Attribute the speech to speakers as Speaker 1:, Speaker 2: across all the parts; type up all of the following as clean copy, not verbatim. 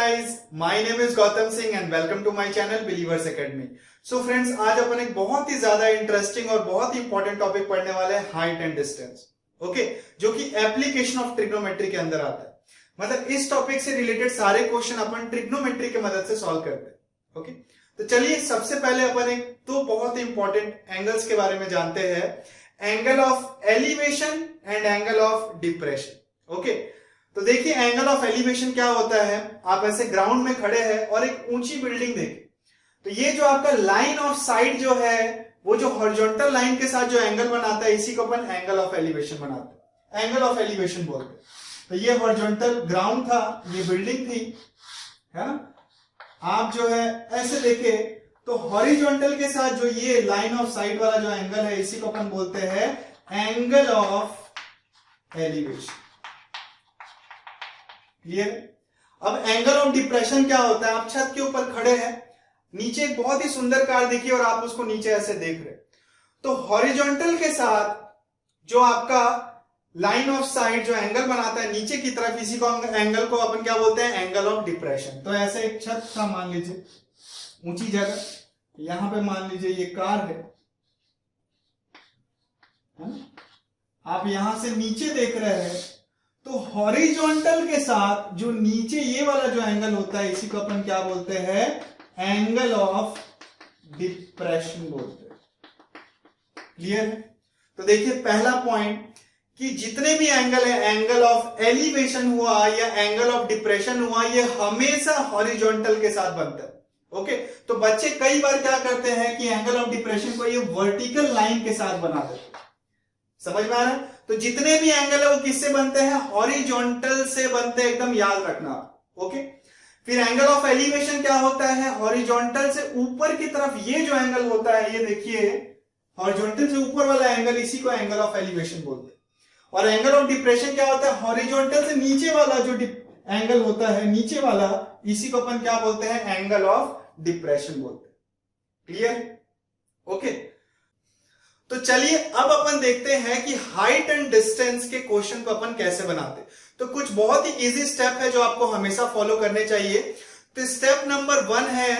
Speaker 1: guys, my name is Gautam Singh and welcome to my channel Believers Academy. So friends, आज अपन एक बहुत ही ज्यादा interesting और बहुत ही इंपॉर्टेंट टॉपिक पढ़ने वाले हैं, हाइट एंड डिस्टेंस. ओके, जो कि एप्लीकेशन ऑफ ट्रिग्नोमेट्री के अंदर आता है. मतलब इस टॉपिक से रिलेटेड सारे क्वेश्चन अपन ट्रिग्नोमेट्री की मदद से सॉल्व करते हैं. ओके, तो चलिए सबसे पहले अपन एक दो बहुत ही इंपॉर्टेंट एंगल्स के बारे में जानते हैं. Angle of elevation and angle of depression. Okay, तो देखिए एंगल ऑफ एलिवेशन क्या होता है. आप ऐसे ग्राउंड में खड़े हैं और एक ऊंची बिल्डिंग देखिए, तो ये जो आपका लाइन ऑफ साइट जो है वो जो हॉरिजॉन्टल लाइन के साथ जो एंगल बनाता है इसी को अपन एंगल ऑफ एलिवेशन बनाते हैं, एंगल ऑफ एलिवेशन बोलते हैं. तो ये हॉरिजॉन्टल ग्राउंड था, ये बिल्डिंग थी, है ना. आप जो है ऐसे देखे तो हॉरिजॉन्टल के साथ जो ये लाइन ऑफ साइट वाला जो एंगल है इसी को अपन बोलते हैं एंगल ऑफ एलिवेशन. क्लियर. अब एंगल ऑफ डिप्रेशन क्या होता है. आप छत के ऊपर खड़े हैं, नीचे एक बहुत ही सुंदर कार दिखी और आप उसको नीचे ऐसे देख रहे, तो हॉरिजॉन्टल के साथ जो आपका लाइन ऑफ साइट जो एंगल बनाता है नीचे की तरफ, इसी को एंगल को अपन क्या बोलते हैं, एंगल ऑफ डिप्रेशन. तो ऐसे एक छत था, मान लीजिए ऊंची जगह, यहां पे मान लीजिए ये कार है आप यहां से नीचे देख रहे हैं, तो हॉरिजॉन्टल के साथ जो नीचे ये वाला जो एंगल होता है इसी को अपन क्या बोलते हैं, एंगल ऑफ डिप्रेशन बोलते हैं. क्लियर है. तो देखिए पहला पॉइंट कि जितने भी एंगल है, एंगल ऑफ एलिवेशन हुआ या एंगल ऑफ डिप्रेशन हुआ, ये हमेशा हॉरिजॉन्टल के साथ बनता है. ओके, तो बच्चे कई बार क्या करते हैं कि एंगल ऑफ डिप्रेशन को ये वर्टिकल लाइन के साथ बना देते हैं. समझ में आ रहा है. तो जितने भी एंगल है वो किससे बनते हैं, हॉरिजॉन्टल से बनते हैं, एकदम याद रखना. ओके, फिर एंगल ऑफ एलिवेशन क्या होता है, हॉरिजॉन्टल से ऊपर की तरफ ये जो एंगल होता है, ये देखिए हॉरिजॉन्टल से ऊपर वाला एंगल, इसी को एंगल ऑफ एलिवेशन बोलते हैं. और एंगल ऑफ डिप्रेशन क्या होता है, हॉरिजॉन्टल से नीचे वाला जो एंगल होता है, नीचे वाला, इसी को अपन क्या बोलते हैं, एंगल ऑफ डिप्रेशन बोलते हैं. क्लियर. ओके, तो चलिए अब अपन देखते हैं कि हाइट एंड डिस्टेंस के क्वेश्चन को अपन कैसे बनाते हैं. तो कुछ बहुत ही इजी स्टेप है जो आपको हमेशा फॉलो करने चाहिए. तो स्टेप नंबर 1 है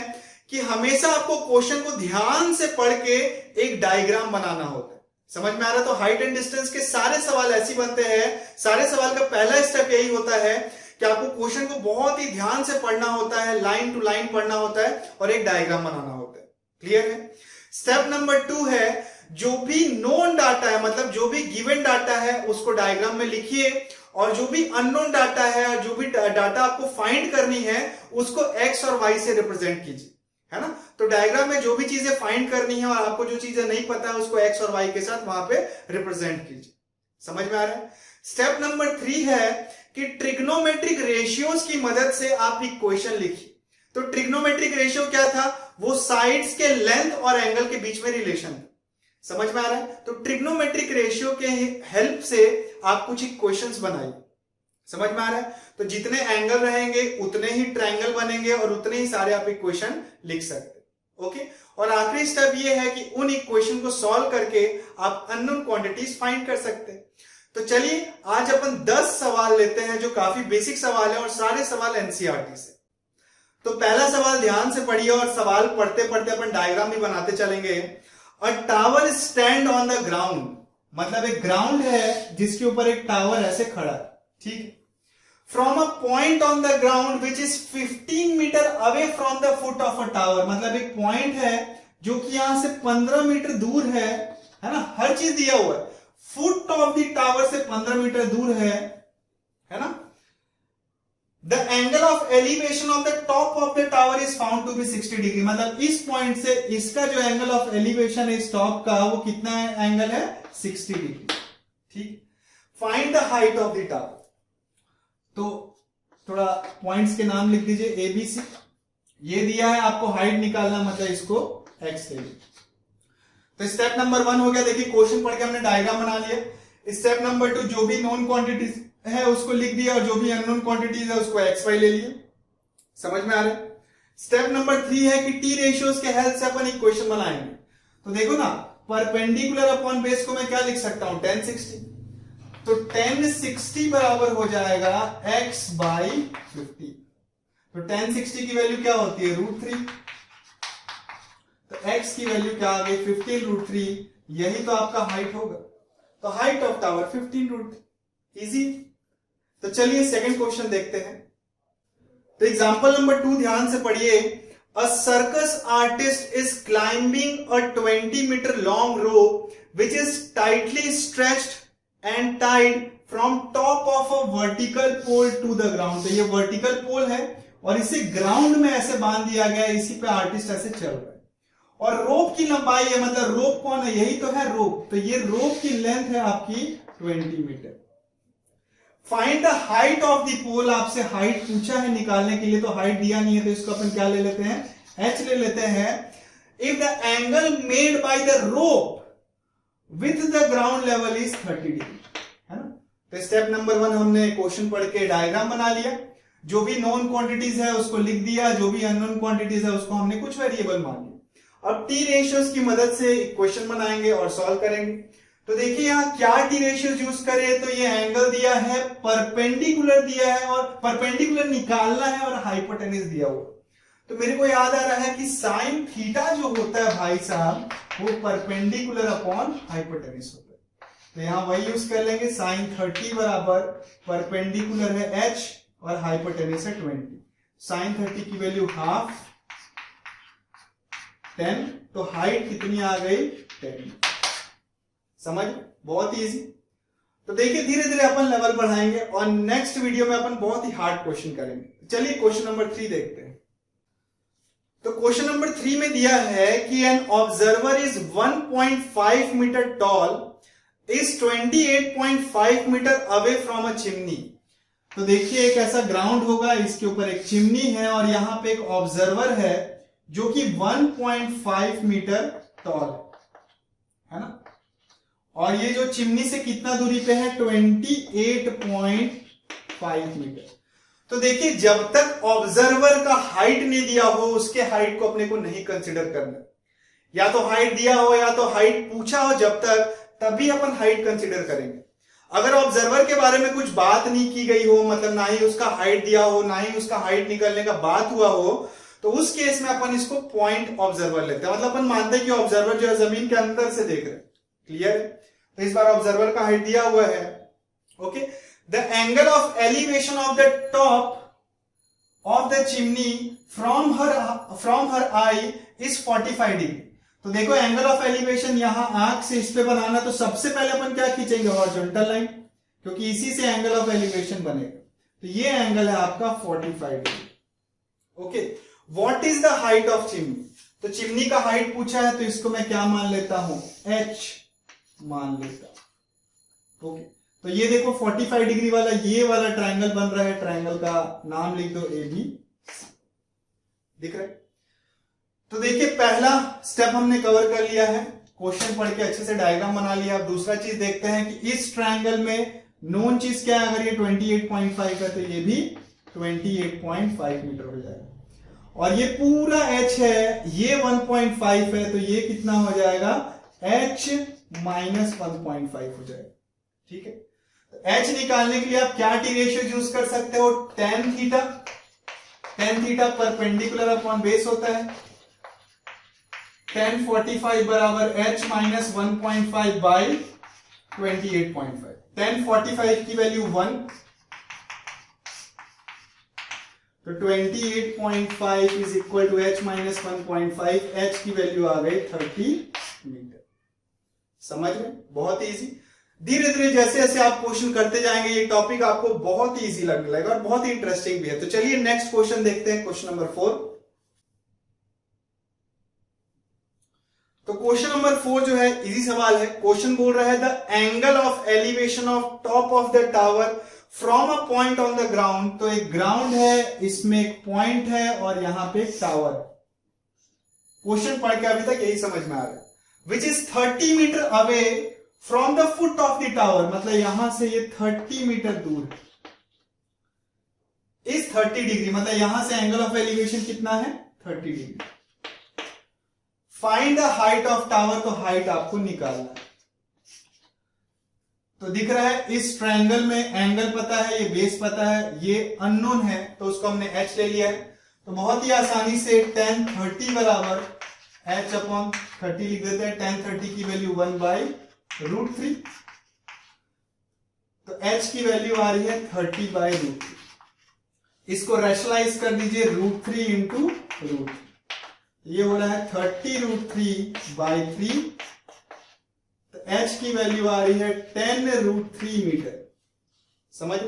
Speaker 1: कि हमेशा आपको क्वेश्चन को ध्यान से पढ़ के एक डायग्राम बनाना होता है. समझ में आ रहा है. तो हाइट एंड डिस्टेंस के सारे सवाल ऐसे बनते हैं. सारे सवाल का पहला स्टेप यही होता है कि आपको क्वेश्चन को बहुत ही ध्यान से पढ़ना होता है, लाइन टू लाइन पढ़ना होता है और एक डायग्राम बनाना होता है. क्लियर है. स्टेप नंबर 2 है जो भी नोन डाटा है, मतलब जो भी गिवन डाटा है उसको डायग्राम में लिखिए, और जो भी अननोन डाटा है, जो भी डाटा आपको फाइंड करनी है उसको एक्स और वाई से रिप्रेजेंट कीजिए, है ना. तो डायग्राम में जो भी चीजें फाइंड करनी है और आपको जो चीजें नहीं पता है उसको एक्स और वाई के साथ वहां पे रिप्रेजेंट कीजिए. समझ में आ रहा है. स्टेप नंबर 3 है कि ट्रिग्नोमेट्रिक रेशियोज की मदद से आप इक्वेशन लिखिए. तो ट्रिग्नोमेट्रिक रेशियो क्या था, वो साइड्स के लेंथ और एंगल के बीच में रिलेशन था. समझ में आ रहा है. तो ट्रिग्नोमेट्रिक रेशियो के हेल्प से आप कुछ इक्वेशंस बनाइए. समझ में आ रहा है. तो जितने एंगल रहेंगे उतने ही ट्रायंगल बनेंगे और उतने ही सारे आप इक्वेशन लिख सकते हैं. ओके, और आखिरी स्टेप ये है कि उन इक्वेशन को सॉल्व करके आप अननोन क्वांटिटीज फाइंड कर सकते हैं. तो चलिए आज अपन 10 सवाल लेते हैं जो काफी बेसिक सवाल है और सारे सवाल एनसीईआरटी से. तो पहला सवाल ध्यान से पढ़िए और सवाल पढ़ते पढ़ते अपन डायग्राम भी बनाते चलेंगे. अ tower stand on the ground, मतलब एक ग्राउंड है जिसके ऊपर एक टावर ऐसे खड़ा है. ठीक है. From a point on the ground which is 15 metre away from the foot of a tower, मतलब एक पॉइंट है जो कि यहां से 15 मीटर दूर है ना. हर चीज दिया हुआ है. फुट ऑफ द टावर से 15 मीटर दूर है ना. The angle of elevation of the top of the tower is found to be 60 degree, मतलब इस पॉइंट से इसका जो एंगल ऑफ एलिवेशन है इस टॉप का, वो कितना एंगल है, 60 डिग्री. ठीक. Find the height of the tower. तो थोड़ा पॉइंट्स के नाम लिख दीजिए, ए बी सी. ये दिया है आपको हाइट निकालना, मतलब इसको एक्स ले लीजिए. तो स्टेप नंबर 1 हो गया. देखिए क्वेश्चन पढ़ के हमने डायग्राम बना लिया. स्टेप नंबर 2, जो भी नोन क्वांटिटीज है उसको लिख दिया और जो भी अननोन क्वांटिटीज है उसको एक्स वाई ले लिए. समझ में आ रहा है. स्टेप नंबर 3 है कि टी रेशियोज के हेल्प से अपन इक्वेशन बनाएंगे. तो देखो ना, परपेंडिकुलर अपॉन बेस को मैं क्या लिख सकता हूं, 1060. तो 1060 बराबर हो जाएगा x/50. तो tan 60 की वैल्यू क्या होती है √3, तो x की वैल्यू क्या आ गई 15√3, यही तो आपका हाइट होगा। तो हाइट ऑफ टावर 15√3, इजी। तो चलिए सेकंड क्वेश्चन देखते हैं। तो एग्जांपल नंबर 2 ध्यान से पढ़िए। A circus artist is climbing a 20 metre long rope which is tightly stretched and tied from top of a vertical pole to the ground. तो ये वर्टिकल पोल है और इसे ग्राउंड में ऐसे बांध दिया गया है, इसी पे आर्टिस्ट ऐसे चल रहा है। और रोप की लंबाई है, मतलब रोप कौन है, यही तो है रोप। तो ये रोप की लेंथ है आपकी 20 मीटर। Find the height of the pole, आपसे हाइट पूछा है निकालने के लिए, तो हाइट दिया नहीं है तो इसको अपन क्या ले लेते हैं, h ले लेते हैं। If the angle made by the rope with the ground level is 30 degree, है ना। तो स्टेप नंबर 1 हमने क्वेश्चन पढ़ के डायग्राम बना लिया, जो भी नोन क्वांटिटीज है उसको लिख दिया, जो भी अननोन क्वांटिटीज है उसको हमने कुछ वेरिएबल मान लिया। अब टी रेशियोज की मदद से इक्वेशन बनाएंगे और सॉल्व करेंगे। तो देखिए यहां क्या टी रेशियोज यूज करें, तो ये एंगल दिया है, परपेंडिकुलर दिया है और परपेंडिकुलर निकालना है, और हाइपोटेन्यूज दिया हुआ। तो मेरे को याद आ रहा है कि साइन थीटा जो होता है भाई साहब वो परपेंडिकुलर अपॉन हाइपोटेन्यूज होता है। तो यहां वही यूज कर लेंगे, साइन 30 बराबर परपेंडिकुलर है h और हाइपोटेन्यूज है 20। साइन 30 की वैल्यू हाफ 10, तो हाइट कितनी आ गई 10। समझ, बहुत इजी। तो देखिए धीरे धीरे अपन लेवल बढ़ाएंगे और नेक्स्ट वीडियो में अपन बहुत ही हार्ड क्वेश्चन करेंगे। चलिए क्वेश्चन नंबर 3 देखते हैं। तो क्वेश्चन नंबर 3 में दिया है कि an observer is 1.5 metre tall is 28.5 metre away from a chimney. तो देखिए एक ऐसा ग्राउंड होगा, इसके ऊपर एक चिमनी है और यहां पे एक ऑब्जर्वर है जो कि 1.5 मीटर टॉल है ना, और ये जो चिमनी से कितना दूरी पे है 28.5 मीटर। तो देखिए जब तक ऑब्जर्वर का हाइट नहीं दिया हो उसके हाइट को अपने को नहीं कंसीडर करना, या तो हाइट दिया हो या तो हाइट पूछा हो, जब तक तभी अपन हाइट कंसीडर करेंगे। अगर ऑब्जर्वर के बारे में कुछ बात नहीं की गई हो, मतलब ना ही उसका हाइट दिया हो ना ही उसका हाइट निकलने का बात हुआ हो, तो उस केस में अपन इसको पॉइंट ऑब्जर्वर लेते हैं। मतलब अपन मानते हैं कि ऑब्जर्वर जो है जमीन के अंदर से देख रहे हैं। क्लियर है। तो इस बार ऑब्जर्वर का हाइट दिया हुआ है। Okay, the angle of elevation of the top of the chimney from her I is 45 degree. तो देखो एंगल ऑफ एलिवेशन यहां आंख से इस पे बनाना, तो सबसे पहले अपन क्या खींचेंगे, हॉरिजॉन्टल लाइन, क्योंकि इसी से एंगल ऑफ एलिवेशन बनेगा। तो ये एंगल है आपका 45 degree. Okay, what is the height of chimney. तो चिमनी का हाइट पूछा है तो इसको मैं क्या मान लेता हूं, h मान लेता हूं। ओके, तो ये देखो 45 डिग्री वाला ये वाला ट्रायंगल बन रहा है, ट्रायंगल का नाम लिख दो AB, दिख रहा है। तो देखिए पहला स्टेप हमने कवर कर लिया है, क्वेश्चन पढ़ के अच्छे से डायग्राम बना लिया। अब दूसरा चीज देखते हैं कि इस ट्रायंगल में नोन चीज क्या है, अगर ये 28.5 है तो ये भी 28.5 मीटर हो जाएगा, और ये पूरा h है, ये 1.5 है, तो ये कितना हो जाएगा, h माइनस 1.5 हो जाएगा। ठीक है, तो h निकालने के लिए आप क्या टी रेशियो यूज कर सकते हो, tan theta. tan theta perpendicular upon base होता है, tan 45 बराबर h माइनस 1.5 बाई 28.5। tan 45 की वैल्यू 1, तो 28.5 is equal to h minus 1.5, h की वैल्यू आ गई 30 मीटर। समझ में, बहुत इजी। धीरे धीरे जैसे जैसे आप क्वेश्चन करते जाएंगे ये टॉपिक आपको बहुत ही इजी लगने लगेगा और बहुत ही इंटरेस्टिंग भी है। तो चलिए नेक्स्ट क्वेश्चन देखते हैं, क्वेश्चन नंबर 4। तो क्वेश्चन नंबर 4 जो है इजी सवाल है। क्वेश्चन बोल रहा है the angle of elevation of top of the tower from a point on the ground. तो एक ग्राउंड है, इसमें एक पॉइंट है और यहां पे एक टावर। क्वेश्चन पढ़ के अभी तक यही समझ में आ रहा है, which is 30 metre away from the foot of the tower, मतलब यहां से ये 30 मीटर दूर है, इस 30 डिग्री, मतलब यहां से एंगल ऑफ एलिवेशन कितना है 30 degree. Find the height of tower, तो हाइट आपको निकालना है। तो दिख रहा है इस ट्रायंगल में एंगल पता है, ये बेस पता है, ये अननोन है तो उसको हमने h ले लिया है। तो बहुत ही आसानी से tan 30 बराबर h अपॉन 30 लिख देते हैं। tan 30 की वैल्यू 1/√3, तो h की वैल्यू आ रही है 30/√3। इसको रैशनलाइज कर दीजिए, √3 इंटू √3, ये हो रहा है 30√3/3, तो h की वैल्यू आ रही है 10√3 मीटर। समझ,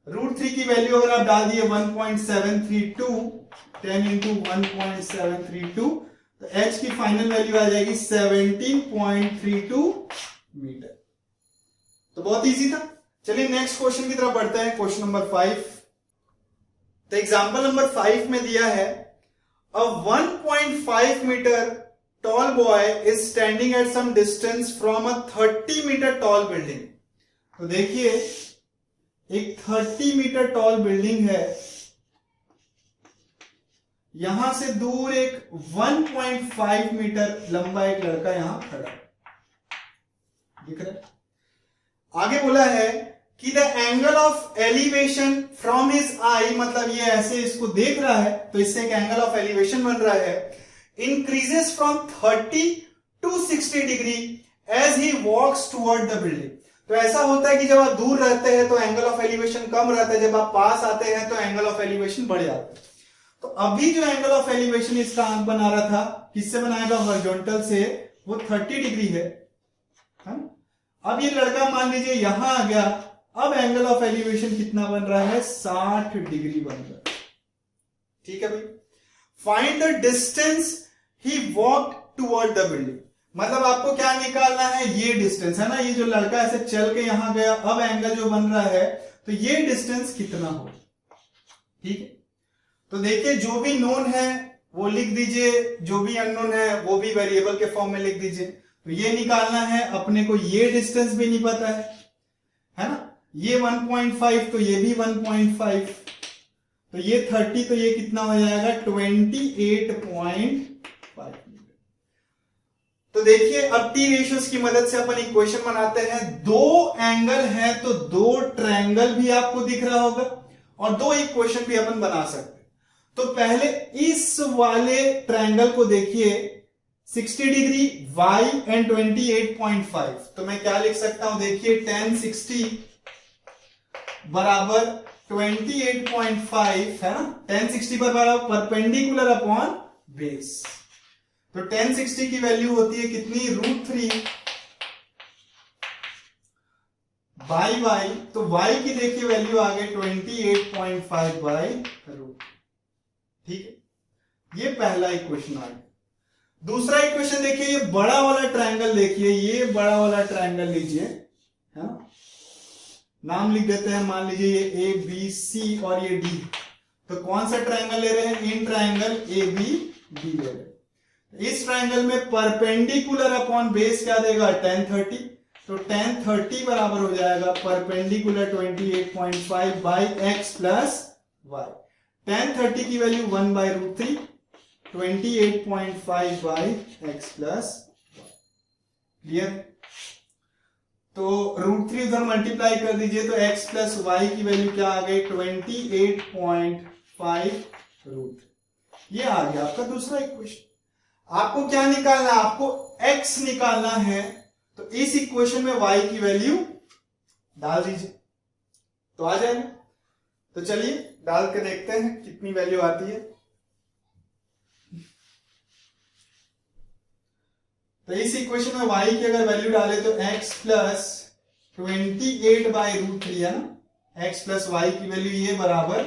Speaker 1: √3 की वैल्यू अगर आप डाल दिए 1.732, 10 इंटू 1.732, तो h की फाइनल वैल्यू आ जाएगी 17.32 मीटर। तो बहुत इजी था। चलिए नेक्स्ट क्वेश्चन की तरफ बढ़ते हैं, क्वेश्चन नंबर 5। तो एग्जांपल नंबर 5 में दिया है a 1.5 metre tall boy is standing at some distance from a 30 metre tall building। तो देखिए एक 30 मीटर टॉल बिल्डिंग है, यहां से दूर एक 1.5 मीटर लंबा एक लड़का यहां खड़ा है, दिख रहा है। आगे बोला है कि the angle of elevation from his eye, मतलब ये ऐसे इसको देख रहा है तो इससे एक एंगल ऑफ एलिवेशन बन रहा है, increases from 30 to 60 degree as he walks toward the building. तो ऐसा होता है कि जब आप दूर रहते हैं तो एंगल ऑफ एलिवेशन कम रहता है, जब आप पास आते हैं तो एंगल ऑफ एलिवेशन बढ़ जाता है। तो अभी जो एंगल ऑफ एलिवेशन इसका आंक बना रहा था, किससे बनाएगा, हॉरिजॉन्टल से, वो 30 डिग्री है। अब ये लड़का मान लीजिए यहां आ गया, अब एंगल ऑफ एलिवेशन कितना बन रहा है, 60 डिग्री बन रहा है। ठीक है भाई, find the distance he walked toward the building. मतलब आपको क्या निकालना है, ये डिस्टेंस है ना, ये जो लड़का ऐसे चल के यहां गया, अब एंगल जो बन रहा है, तो ये डिस्टेंस कितना हो। ठीक है, तो देखिए जो भी नोन है वो लिख दीजिए, जो भी अननोन है वो भी वेरिएबल के फॉर्म में लिख दीजिए। तो ये निकालना है अपने को, ये डिस्टेंस भी नहीं पता है ना, ये 1.5 तो ये भी 1.5, तो ये 30 तो ये कितना हो जाएगा 28.5। तो देखिए अब टी रेशियोज की मदद से अपन इक्वेशन बनाते हैं। दो एंगल है तो दो ट्रायंगल भी आपको दिख रहा होगा और दो इक्वेशन भी अपन बना सकते हैं। तो पहले इस वाले ट्रायंगल को देखिए, 60 डिग्री y एंड 28.5, तो मैं क्या लिख सकता हूं, देखिए tan 60 बराबर 28.5 है ना, tan 60 बराबर परपेंडिकुलर अपॉन बेस। तो tan 60 की वैल्यू होती है कितनी, √3 बाई y, तो y की देखिए वैल्यू आ गई 28.5/√। ठीक है, ये पहला इक्वेशन आ गया। दूसरा इक्वेशन देखिए, ये बड़ा वाला ट्रायंगल देखिए, ये बड़ा वाला ट्रायंगल लीजिए, है ना, नाम लिख देते हैं, मान लीजिए ये ए बी सी और ये डी। तो कौन सा ट्रायंगल ले रहे हैं, in triangle A B D ले रहे हैं। इस ट्रायंगल में परपेंडिकुलर अपॉन बेस क्या देगा, tan 30, तो tan 30 बराबर हो जाएगा perpendicular 28.5/x plus y। tan 30 की value 1/√3, 28.5/x plus y। Clear, तो √3 उधर मल्टीप्लाई कर दीजिए, तो x प्लस y की वैल्यू क्या आ गई, 28.5√3। ये आ गया आपका दूसरा इक्वेशन। आपको क्या निकालना है, आपको x निकालना है, तो इस इक्वेशन में y की वैल्यू डाल दीजिए तो आ जाएगा। तो चलिए डाल के देखते हैं कितनी वैल्यू आती है। तो इस इक्वेशन में y की अगर वैल्यू डाले तो x प्लस 28/√3 है ना, x प्लस y की वैल्यू ये बराबर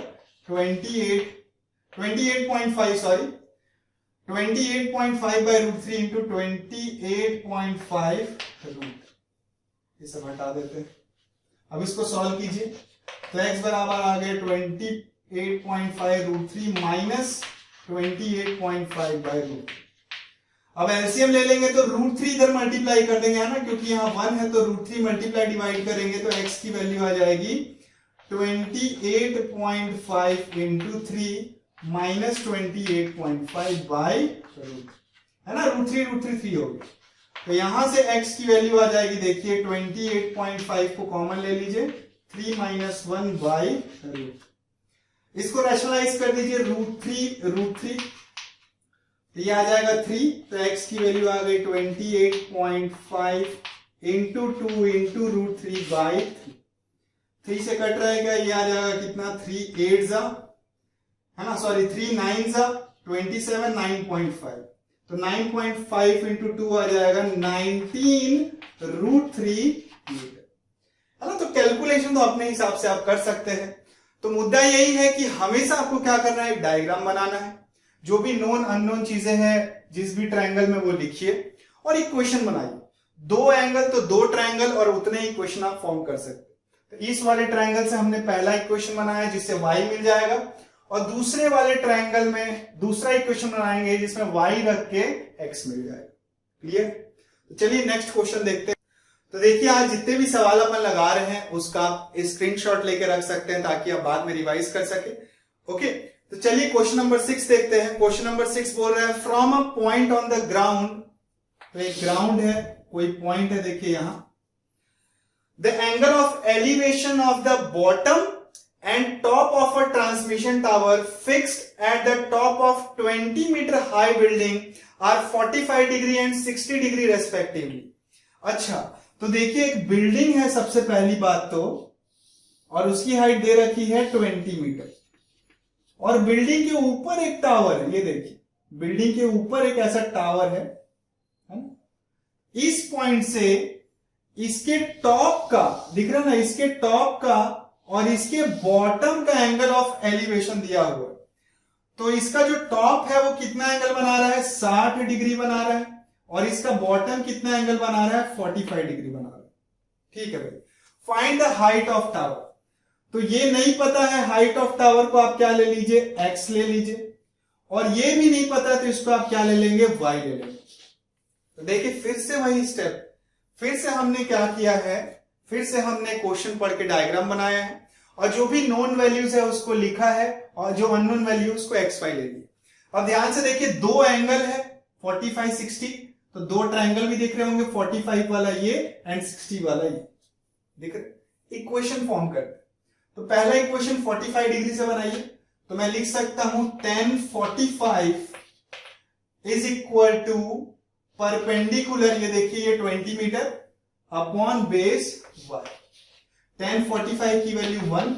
Speaker 1: 28.5/√3 इंटू 28.5 ये सब हटा देते हैं। अब इसको सॉल्व कीजिए, तो x बराबर आ गए 28.5√3 माइनस 28.5/√3। अब एलसीएम ले लेंगे तो √3 इधर मल्टीप्लाई कर देंगे, है ना, क्योंकि यहाँ 1 है तो √3 मल्टीप्लाई डिवाइड करेंगे तो x की वैल्यू आ जाएगी 28.5 इंटू 3 माइनस 28.5/√3, है ना, √3 3 होगी। तो यहां से x की वैल्यू आ जाएगी, देखिए 28.5 को कॉमन ले लीजिए, 3 - 1/√। इसको रैशनलाइज कर दीजिए, रूट थ्री, तो ये आ जाएगा 3, तो x की वैल्यू आ गई 28.5 इंटू 2 इंटू रूट 3 बाई 3 से कट रहेगा, ये आ जाएगा कितना 3 8 जा, है ना, सॉरी 3 9 जा 27, 9.5, तो 9.5 इंटू 2 आ जाएगा 19 रूट 3 मीटर, है ना। तो कैलकुलेशन तो अपने हिसाब से आप कर सकते हैं। तो मुद्दा यही है कि हमेशा आपको क्या करना है, डायग्राम बनाना है, जो भी नोन अननोन चीजें हैं जिस भी ट्रायंगल में वो लिखिए और इक्वेशन बनाइए। 2 एंगल तो 2 ट्रायंगल और उतने ही इक्वेशन आप फॉर्म कर सकते हैं। तो इस वाले ट्रायंगल से हमने पहला इक्वेशन बनाया जिससे y मिल जाएगा, और दूसरे वाले ट्रायंगल में दूसरा इक्वेशन बनाएंगे जिसमें y रख के x मिल जाएगा। क्लियर? तो चलिए नेक्स्ट क्वेश्चन देखते हैं। तो देखिए आज जितने भी सवाल अपन लगा रहे हैं उसका स्क्रीनशॉट लेके रख सकते हैं ताकि आप बाद में रिवाइज कर सके। ओके, तो चलिए क्वेश्चन नंबर 6 देखते हैं। क्वेश्चन नंबर 6 बोल रहा है from a point on the ground, तो एक ग्राउंड है, कोई पॉइंट है, देखिए यहां, the angle of elevation of the bottom and top of a transmission tower fixed at the top of 20 metre high building are 45 degree and 60 degree respectively. अच्छा, तो देखिए एक बिल्डिंग है सबसे पहली बात तो, और उसकी हाइट दे रखी है 20 मीटर, और बिल्डिंग के ऊपर एक टावर है, ये देखिए बिल्डिंग के ऊपर एक ऐसा टावर है ना? इस पॉइंट से इसके टॉप का, दिख रहा ना, इसके टॉप का और इसके बॉटम का एंगल ऑफ एलिवेशन दिया हुआ है। तो इसका जो टॉप है वो कितना एंगल बना रहा है, 60 डिग्री बना रहा है, और इसका बॉटम कितना एंगल बना रहा है, 45 डिग्री बना रहा है। ठीक है भाई, find the height of tower. तो ये नहीं पता है हाइट ऑफ टावर को आप क्या ले लीजिए, x ले लीजिए, और ये भी नहीं पता तो इसको आप क्या ले लेंगे, y ले लेंगे। तो देखिए फिर से वही स्टेप, फिर से हमने क्या किया है, फिर से हमने क्वेश्चन पढ़ के डायग्राम बनाया है, और जो भी नोन वैल्यूज है उसको लिखा है, और जो अननोन वैल्यू उसको x y ले लिया। अब ध्यान से देखिए दो एंगल है 45 60, तो दो ट्रायंगल भी दिख रहे होंगे, 45 वाला ये एंड 60 वाला ये दिख रहे। इक्वेशन फॉर्म करते, तो पहला इक्वेशन 45 डिग्री से बनाइए, तो मैं लिख सकता हूं tan 45 is equal to perpendicular, ये देखिए ये 20 metre upon base y। tan 45 की वैल्यू 1,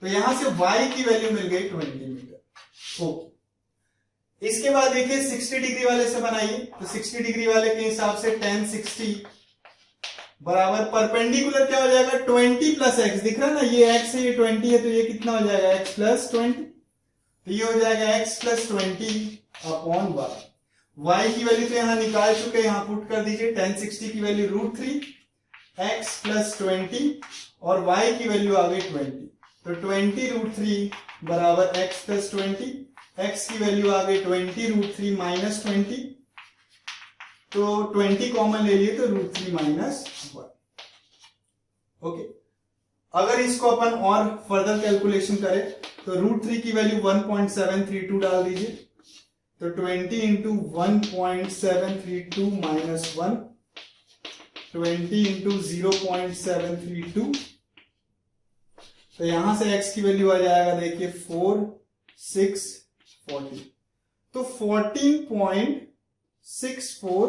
Speaker 1: तो यहां से y की वैल्यू मिल गई 20 मीटर। ओके, इसके बाद देखिए 60 डिग्री वाले से बनाइए, तो 60 डिग्री वाले के हिसाब से tan 60 बराबर परपेंडिकुलर क्या हो जाएगा, 20 प्लस एक्स, दिख रहा है ना, ये x है, ये 20 है, तो ये कितना हो जाएगा, x प्लस 20, तो ये हो जाएगा x plus 20 upon y। y की वैल्यू तो यहां निकाल चुके, यहां पुट कर दीजिए, tan 60 की वैल्यू √3 x प्लस 20 और y की वैल्यू आ गई 20, तो 20 √3 बराबर x प्लस 20, x की वैल्यू आ गई 20 √3 माइनस 20, तो 20 कॉमन ले लिए तो √3 माइनस 1। ओके, अगर इसको अपन और फर्दर कैलकुलेशन करें तो √3 की वैल्यू 1.732 डाल दीजिए, तो 20 इंटू 1.732 माइनस 1, 20 इंटू 0.732, तो यहां से x की वैल्यू आ जाएगा देखिए 4 6 40, तो 14.64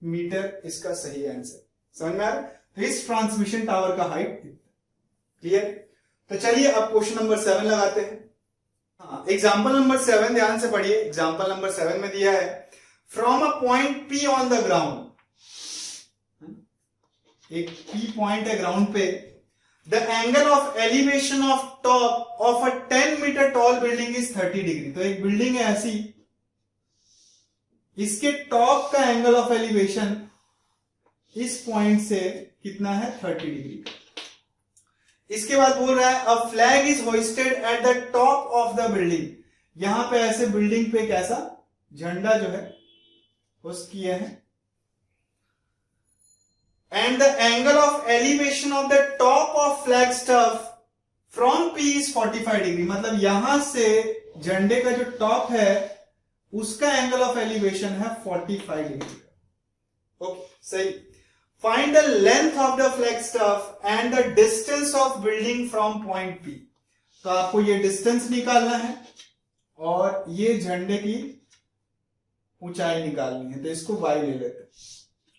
Speaker 1: मीटर इसका सही आंसर। समझ में आ रहा है? तो इस ट्रांसमिशन टावर का हाइट क्लियर। तो चलिए अब क्वेश्चन नंबर 7 लगाते हैं। हाँ, एग्जाम्पल नंबर 7 ध्यान से पढ़िए। एग्जाम्पल नंबर 7 में दिया है फ्रॉम अ पॉइंट P ऑन द ग्राउंड, एक P पॉइंट है ग्राउंड पे, the angle of elevation of top of a 10 metre tall building is 30 degree. तो एक बिल्डिंग है ऐसी, इसके टॉप का एंगल ऑफ एलिवेशन इस पॉइंट से कितना है, 30 डिग्री। इसके बाद बोल रहा है a flag is hoisted at the top of the building. यहां पे ऐसे बिल्डिंग पे एक ऐसा झंडा जो है उस किया है, and the angle of elevation of the top of flagstaff from P is 45 degree. मतलब यहां से झंडे का जो टॉप है उसका एंगल ऑफ एलिवेशन है 45 डिग्री। ओके, सही। Find the length of the Flagstaff and the distance of building from point P। तो आपको ये डिस्टेंस निकालना है और ये झंडे की ऊंचाई निकालनी है, तो इसको y ले लेते हैं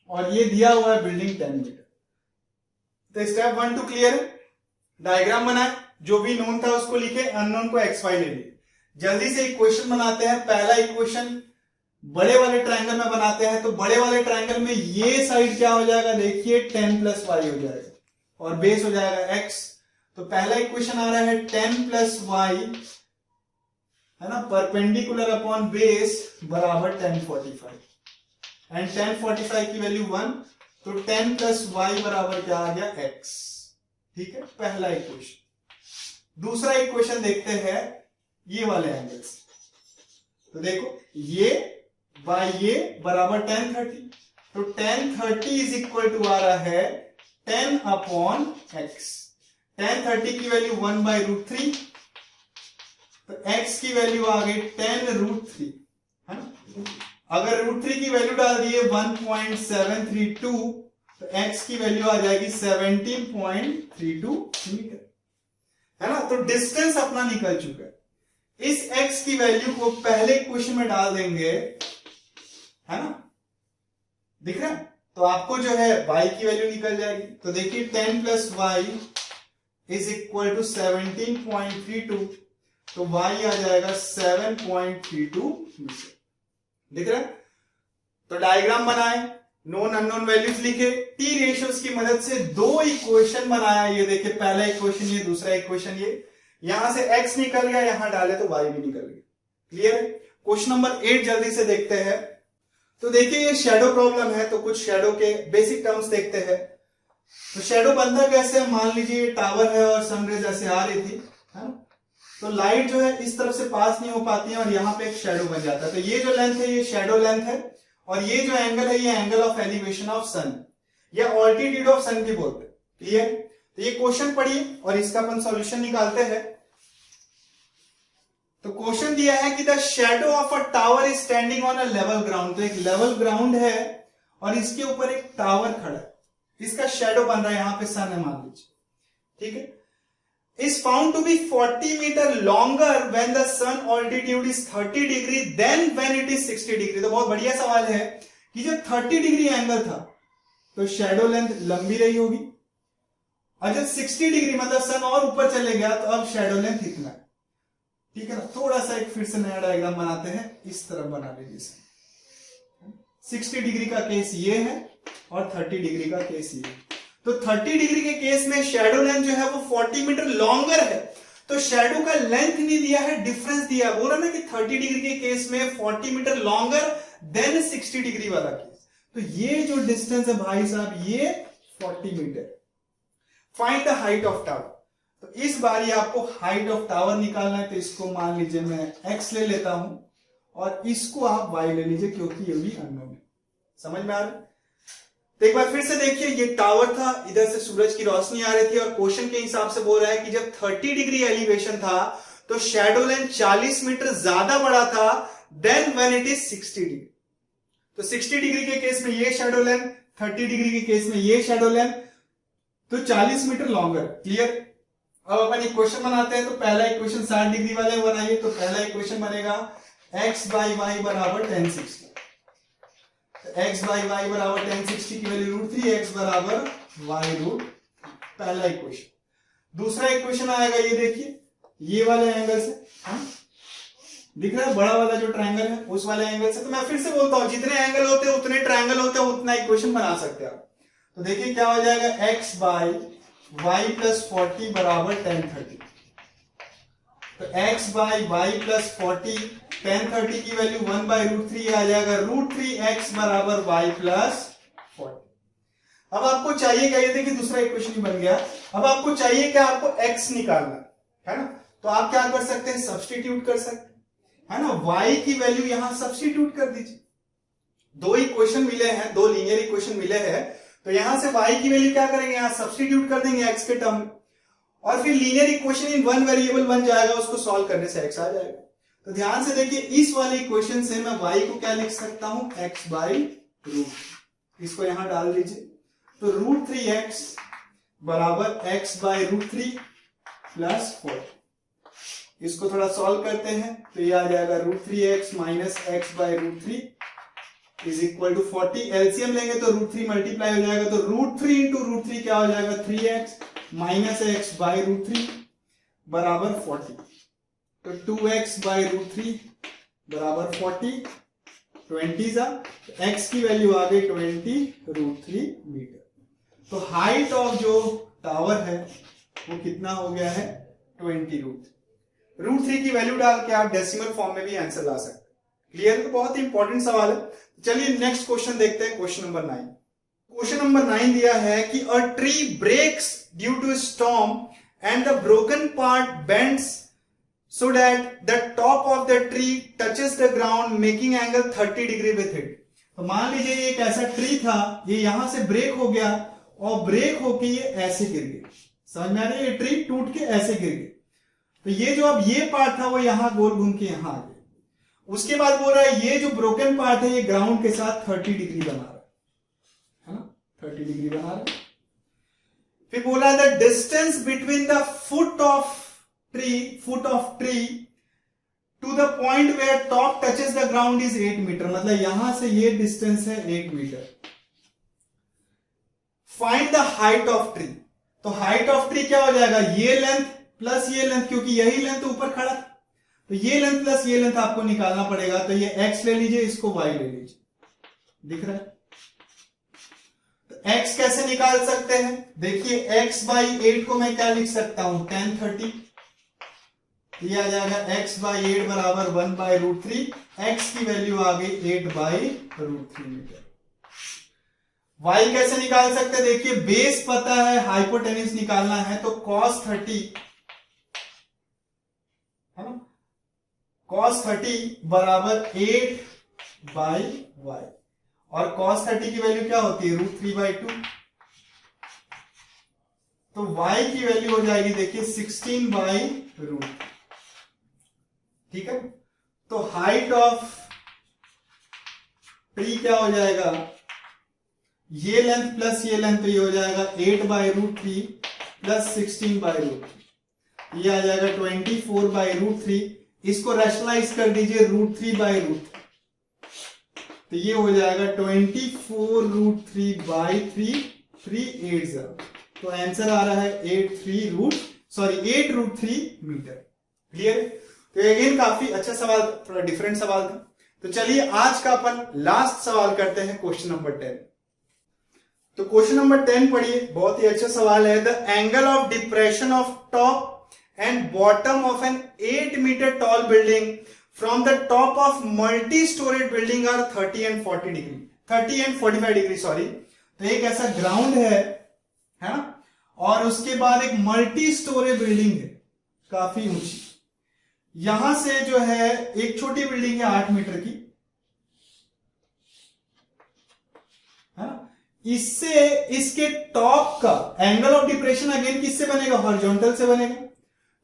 Speaker 1: और ये दिया हुआ है बिल्डिंग 10 मीटर। तो स्टेप 1 2 क्लियर है, डायग्राम बनाए, जो भी नोन था उसको लिखे, अननोन को xy ले लिए। जल्दी से इक्वेशन बनाते हैं। पहला इक्वेशन बड़े वाले ट्रायंगल में बनाते हैं, तो बड़े वाले ट्रायंगल में ये साइड क्या हो जाएगा, देखिए 10 प्लस वाई हो जाएगा और बेस हो जाएगा x। तो पहला इक्वेशन आ रहा है 10 प्लस वाई, है ना, परपेंडिकुलर अपॉन बेस बराबर 1045 एंड 1045 की वैल्यू 1, तो 10 प्लस वाई बराबर क्या आ गया, x। ठीक है, पहला इक्वेशन। दूसरा इक्वेशन देखते हैं ये वाले एंगल से, तो देखो ये बाय ये बराबर 1030, तो 1030 इज इक्वल टू आ रहा है 10 अपॉन x। 1030 की वैल्यू 1 बाय रूट 3, तो x की वैल्यू आ गई 10 रूट 3, है ना। अगर रूट 3 की वैल्यू डाल दिए 1.732, तो x की वैल्यू आ जाएगी 17.32 मीटर, है ना। तो डिस्टेंस अपना निकल चुका है। इस x की वैल्यू को पहले क्वेश्चन में डाल देंगे, है ना, दिख रहा है, तो आपको जो है y की वैल्यू निकल जाएगी। तो देखिए 10 plus Y is equal to 17.32, तो y आ जाएगा 7.32 मीटर, दिख रहा है। तो डायग्राम बनाए, नोन अननोन वैल्यूज लिखे, टी रेशियोज की मदद से दो इक्वेशन बनाया। ये देखिए पहला इक्वेशन ये, दूसरा इक्वेशन ये, यहां से x निकल गया, यहां डाले तो y भी निकल गया। क्लियर है। क्वेश्चन नंबर 8 जल्दी से देखते हैं। तो देखिए ये शेडो प्रॉब्लम है, तो कुछ शेडो के बेसिक टर्म्स देखते हैं। तो शेडो बनता कैसे है, मान लीजिए टावर है और सनरेज ऐसे आ रही थी, है ना, तो लाइट जो है इस तरफ से पास नहीं हो पाती है और यहाँ पे एक शेडो बन जाता है। तो ये जो लेंथ है ये शेडो लेंथ है, और ये जो एंगल है ये एंगल ऑफ एलिवेशन ऑफ सन या ऑल्टीट्यूड ऑफ सन भी बोलते हैं। क्लियर। तो ये क्वेश्चन पढ़िए और इसका अपन सॉल्यूशन निकालते हैं। तो क्वेश्चन दिया है कि the shadow of a tower is standing on a level ground. तो एक लेवल ग्राउंड है और इसके ऊपर एक टावर खड़ा है, इसका शेडो बन रहा है, यहां पे सन है मान लीजिए, ठीक है। is found to be 40 meter longer when the sun altitude is 30 degree than when it is 60 degree। तो बहुत बढ़िया सवाल है कि जब 30 डिग्री एंगल था तो शेडो लेंथ लंबी रही होगी, और जब 60 डिग्री मतलब सन और ऊपर चले गया तो अब शेडो लेंथ इतना है, ठीक है ना। थोड़ा सा एक फिर से नया डायग्राम बनाते हैं, इस तरफ बना लीजिए। 60 डिग्री का केस ये है और 30 डिग्री का केस ये है। तो 30 डिग्री के केस में शेडो लेंथ जो है वो 40 मीटर लॉन्गर है, तो शेडो का लेंथ नहीं दिया है, डिफरेंस दिया है। बोला ना कि 30 डिग्री के केस में 40 मीटर लॉन्गर देन 60 डिग्री वाला केस। तो ये जो डिस्टेंस है भाई साहब ये 40 metre. Find the height of tower. तो इस बार ये आपको हाइट ऑफ टावर निकालना है, तो इसको मान लीजिए मैं x ले लेता हूं और इसको आप y ले लीजिए क्योंकि ये भी अननोन है। समझ में आ रहा है। तो एक बार फिर से देखिए, ये टावर था, इधर से सूरज की रोशनी आ रही थी और क्वेश्चन के हिसाब से बोल रहा है कि जब 30 डिग्री एलिवेशन था तो शेडो लेंथ 40 मीटर ज्यादा बड़ा था than when it is 60 degree. तो 60 डिग्री के केस में ये शेडो लेंथ, 30 डिग्री के केस में ये शेडो लेंथ, तो 40 मीटर लॉन्गर। क्लियर। अब अपन इक्वेशन बनाते हैं। तो पहला इक्वेशन 60 डिग्री वाले बनाइए। तो पहला इक्वेशन बनेगा x बाई वाई बराबर 1060। x बाई वाई बराबर 1060 की वैल्यू रूट 3, x बराबर y रूट, पहला इक्वेशन। दूसरा इक्वेशन आएगा ये देखिए, ये वाले एंगल से, हाँ? दिख रहा है बड़ा वाला जो ट्रायंगल है उस वाले एंगल से। तो मैं फिर से बोलता हूं, जितने एंगल होते हैं उतने ट्रायंगल होते हैं, उतना इक्वेशन बना सकते हैं आप। तो देखिए क्या हो जाएगा, x बाई वाई प्लस 40 बराबर 1030। तो x बाई वाई प्लस 40, 1030 की वैल्यू 1 बाई रूट 3 आ जाएगा, रूट 3x बराबर y प्लस 40। अब आपको चाहिए क्या, ये देखिए दूसरा इक्वेशन ही बन गया। अब आपको चाहिए क्या, आपको x निकालना है ना। तो आप क्या कर सकते हैं, सब्स्टिट्यूट कर सकते हैं, है ना। y की वैल्यू यहां सब्स्टिट्यूट कर दीजिए। दो इक्वेशन मिले हैं, दो लीनियर इक्वेशन मिले हैं, तो यहां से y की वैल्यू क्या करेंगे, यहां सब्स्टिट्यूट कर देंगे x के टर्म में, और फिर linear equation in one variable बन जाएगा, उसको सॉल्व करने से x आ जाएगा। तो ध्यान से देखिए, इस वाले इक्वेशन से मैं y को क्या लिख सकता हूं, x बाई रूट, इसको यहां डाल दीजिए। तो रूट 3x बराबर x बाई रूट 3 प्लस 4। इसको थोड़ा सॉल्व करते हैं तो ये आ जाएगा √3x minus x by √3 is equal to 40। LCM लेंगे तो √3 मल्टीप्लाई हो जाएगा, तो √3 इंटू √3 क्या हो जाएगा 3x माइनस x बाई √3 बराबर 40। तो 2x बाई √3 बराबर 40, 20 जा x की वैल्यू आ गई 20 √3 मीटर। तो हाइट ऑफ जो टावर है वो कितना हो गया है 20 √3 की वैल्यू डाल के आप डेसिमल फॉर्म में भी आंसर ला सकते हैं। क्लियर? तो बहुत ही इंपॉर्टेंट सवाल है। चलिए नेक्स्ट क्वेश्चन देखते हैं, क्वेश्चन नंबर 9। क्वेश्चन नंबर 9 दिया है कि a tree breaks due to storm and the broken part bends so that the top of the tree touches the ground making angle 30 degree with it। तो मान लीजिए ये एक ऐसा ट्री था, ये यहां से ब्रेक हो गया और ब्रेक होके ये ऐसे गिर गया। समझ में आ रही है? ये ट्री टूट के ऐसे गिर गया। तो ये जो अब ये पार्ट था वो यहां गोल घूम के यहां आ गया। उसके बाद बोल रहा है ये जो ब्रोकन पार्ट है ये ग्राउंड के साथ 30 डिग्री बना रहा है ना, 30 डिग्री बना रहा है। फिर बोला the distance between the foot of tree to the point where top touches the ground is 8 metre. मतलब यहां से ये डिस्टेंस है 8 metre. Find the height of tree. तो हाइट ऑफ ट्री क्या हो जाएगा, ये लेंथ प्लस ये लेंथ, क्योंकि यही लेंथ ऊपर खड़ा था, तो ये लेंथ प्लस ये लेंथ आपको निकालना पड़ेगा। तो ये x ले लीजिए, इसको y ले लीजिए, दिख रहा है? तो x कैसे निकाल सकते हैं? देखिए x बाई 8 को मैं क्या लिख सकता हूं, tan 30। ये आ जाएगा x बाई 8 बराबर 1 बाई √3। x की वैल्यू आ गई 8 बाई √3 मीटर। y कैसे निकाल सकते हैं? देखिए बेस पता है, हाइपोटेन्यूज निकालना है, तो cos 30 है ना, cos 30 बराबर 8 बाई y, और cos 30 की वैल्यू क्या होती है √3 बाई 2। तो y की वैल्यू हो जाएगी देखिए 16 बाई √। ठीक है? तो हाइट ऑफ ट्री क्या हो जाएगा, ये लेंथ प्लस ये लेंथ, तो ये हो जाएगा 8 बाई √3 प्लस 16 बाई √3, ये आ जाएगा 24 बाई √3। इसको रैशनलाइज कर दीजिए √3 बाई √3, तो ये हो जाएगा 24 √3 बाई 3, 3 8। तो आंसर आ रहा है 8 √3 मीटर। क्लियर? तो अगेन काफी अच्छा सवाल, थोड़ा डिफरेंट सवाल था। तो चलिए आज का अपन लास्ट सवाल करते हैं, क्वेश्चन नंबर 10। तो क्वेश्चन नंबर 10 पढ़िए, बहुत ही अच्छा सवाल है। The angle of depression of top and bottom of an 8 metre tall building from the top of multi storeyed building are 30 and 40 degree, 30 and 45 degree sorry. तो एक ऐसा ग्राउंड है ना, और उसके बाद एक मल्टी स्टोरी बिल्डिंग है काफी ऊंची। यहां से जो है एक छोटी बिल्डिंग है 8 मीटर की, है ना, इससे इसके टॉप का एंगल ऑफ डिप्रेशन अगेन किससे बनेगा, हॉरिजॉन्टल से बनेगा।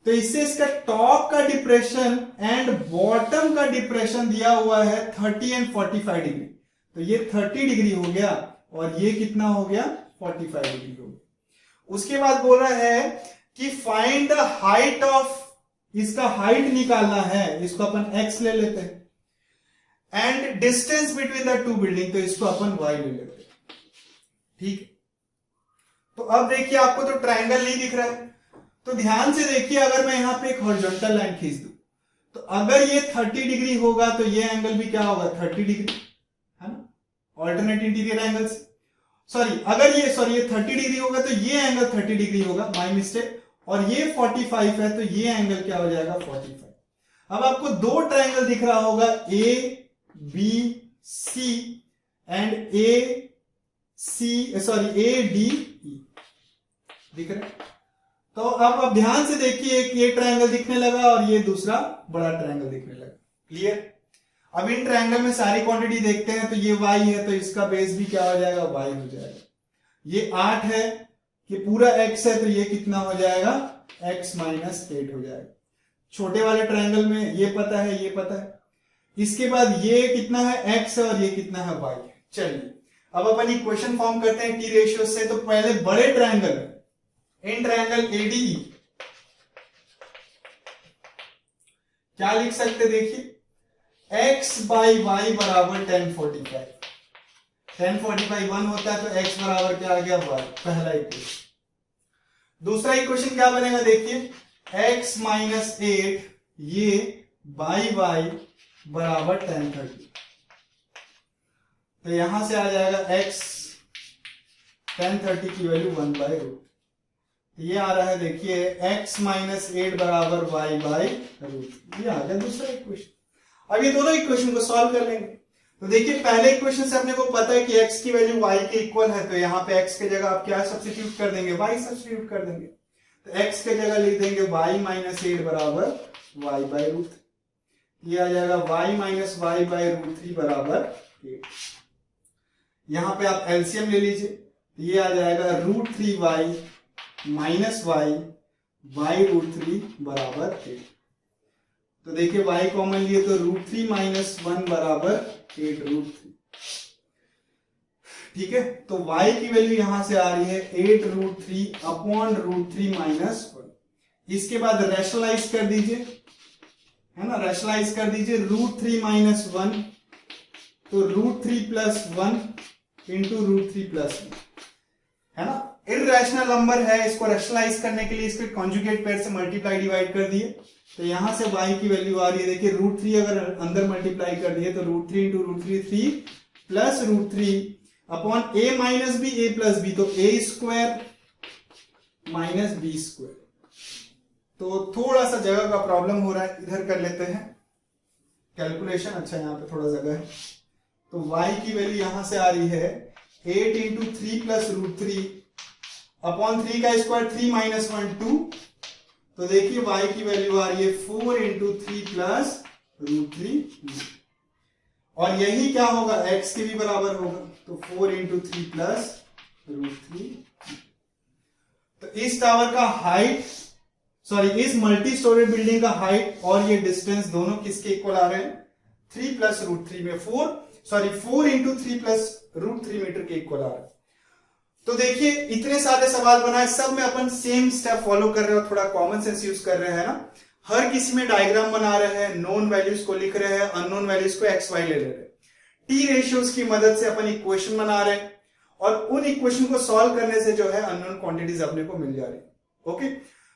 Speaker 1: तो इससे इसका टॉप का डिप्रेशन एंड बॉटम का डिप्रेशन दिया हुआ है 30 एंड 45 डिग्री। तो ये 30 डिग्री हो गया और ये कितना हो गया 45 डिग्री हो गया। उसके बाद बोल रहा है कि फाइंड द हाइट ऑफ, इसका हाइट निकालना है, इसको अपन x ले लेते हैं, and distance between the two building, तो इसको अपन y ले लेते हैं। ठीक, तो अब देखिए आपको तो ट्रायंगल नहीं दिख रहा है, तो ध्यान से देखिए, अगर मैं यहां पे एक हॉरिजॉन्टल लाइन खींच दूं, तो अगर ये 30 डिग्री होगा तो ये एंगल भी क्या होगा 30 डिग्री, है ना, ऑल्टरनेट इंटीरियर एंगल्स। अगर ये 30 डिग्री होगा तो ये एंगल 30 डिग्री होगा, माय मिस्टेक, और ये 45 है तो ये एंगल क्या हो जाएगा 45। अब आपको दो ट्रायंगल दिख रहा होगा A B C and A D E, दिख रहा है। तो अब आप ध्यान से देखिए कि ये ट्रायंगल दिखने लगा और ये दूसरा बड़ा ट्रायंगल दिखने लगा। क्लियर? अब इन ट्रायंगल में सारी क्वांटिटी देखते हैं, तो ये y है तो इसका बेस भी क्या हो जाएगा y हो जाएगा। ये 8 है, ये पूरा x है, तो ये कितना हो जाएगा x माइनस 8 हो जाएगा। छोटे वाले ट्रायंगल में ये पता है, ये पता है। इसके बाद ये कितना है x है और ये कितना है y। चलिए अब अपन इक्वेशन फॉर्म करते हैं टी रेशियो से। तो पहले बड़े ट्रायंगल, इन ट्रायंगल ADE, क्या लिख सकते देखिए x बाई y बराबर 1045। 1045 1 होता है तो x बराबर क्या आ गया y, पहला इक्वेशन। दूसरा इक्वेशन क्या बनेगा देखिए, x माइनस 8 ये बाई y बराबर 1030। तो यहां से आ जाएगा x 1030 की वैल्यू 1/रूट। ये आ रहा है देखिए x माइनस 8 बराबर y बाई रूट। ये आ गया दूसरा इक्वेशन। अब ये दोनों इक्वेशन को सॉल्व कर लेंगे। तो देखिए पहले इक्वेशन से अपने को पता है कि x की वैल्यू y के इक्वल है, तो यहाँ पे x के जगह आप क्या सब्स्टिट्यूट कर देंगे, y सब्स्टिट्यूट कर देंगे। तो x के जगह लिख देंगे y माइनस 8 बराबर y बाई रूट। ये आ जाएगा y minus y by root 3 बराबर 8। यहां पे आप एलसीएम ले लीजिए, ये आ जाएगा root 3y minus y by root 3 बराबर 8। तो देखिए y कॉमन लिए तो रूट 3 माइनस 1 बराबर 8 रूट 3। ठीक है, तो y की वैल्यू यहां से आ रही है 8 रूट 3 अपॉन रूट 3 माइनस 1। इसके बाद रैशनलाइज कर दीजिए, है ना, रैशनलाइज कर दीजिए रूट 3 माइनस 1 तो root 3 plus 1 into root 3 plus 1, है ना। इररेशनल नंबर है, इसको रैशनलाइज करने के लिए इसके कॉन्जुगेट पेयर से मल्टीप्लाई डिवाइड कर दिए, तो यहां से y की वैल्यू आ रही है देखिए रूट 3 अगर अंदर मल्टीप्लाई कर दिए तो root 3 into root 3 3 plus root 3 upon a minus B a plus B, तो a square minus B square. तो थोड़ा सा जगह का प्रॉब्लम हो रहा है, इधर कर लेते हैं कैलकुलेशन। अच्छा यहाँ पे थोड़ा जगह है, तो y की वैल्यू यहां से आ रही है 8 इंटू 3 प्लस रूट 3 अपॉन 3 का स्क्वायर 3 माइनस 1 2। तो देखिए y की वैल्यू आ रही है 4 इंटू 3 प्लस रूट 3, और यही क्या होगा x के भी बराबर होगा, तो 4 इंटू 3 प्लस रूट 3। तो इस टावर का हाइट, सॉरी इस मल्टी स्टोरेड बिल्डिंग का हाइट और ये डिस्टेंस दोनों किसके इक्वल आ रहे हैं, 3 प्लस रूट 3 में 4 इंटू 3 प्लस रूट 3 मीटर के इक्वल आ रहा है। तो देखिए इतने सारे सवाल बनाए, सब में अपन सेम स्टेप फॉलो कर रहे हो, थोड़ा कॉमन सेंस यूज कर रहे हैं ना। हर किसी में डायग्राम बना रहे हैं, नोन वैल्यूज को लिख रहे हैं, अननोन वैल्यूज को एक्स वाई ले रहे हैं। टी रेशियोज की मदद से अपन इक्वेशन बना रहे हैं, और उन इक्वेशन को सॉल्व करने से जो है अननोन क्वांटिटीज अपने को मिल जा रही है। ओके,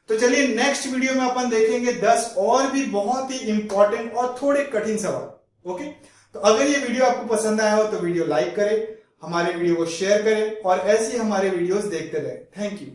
Speaker 1: तो चलिए नेक्स्ट वीडियो में अपन देखेंगे 10 और भी बहुत ही इंपॉर्टेंट और थोड़े कठिन सवाल। ओके, तो अगर ये वीडियो आपको पसंद आया हो तो वीडियो लाइक करें, हमारे वीडियो को शेयर करें और ऐसे ही हमारे वीडियोस देखते रहें। Thank you.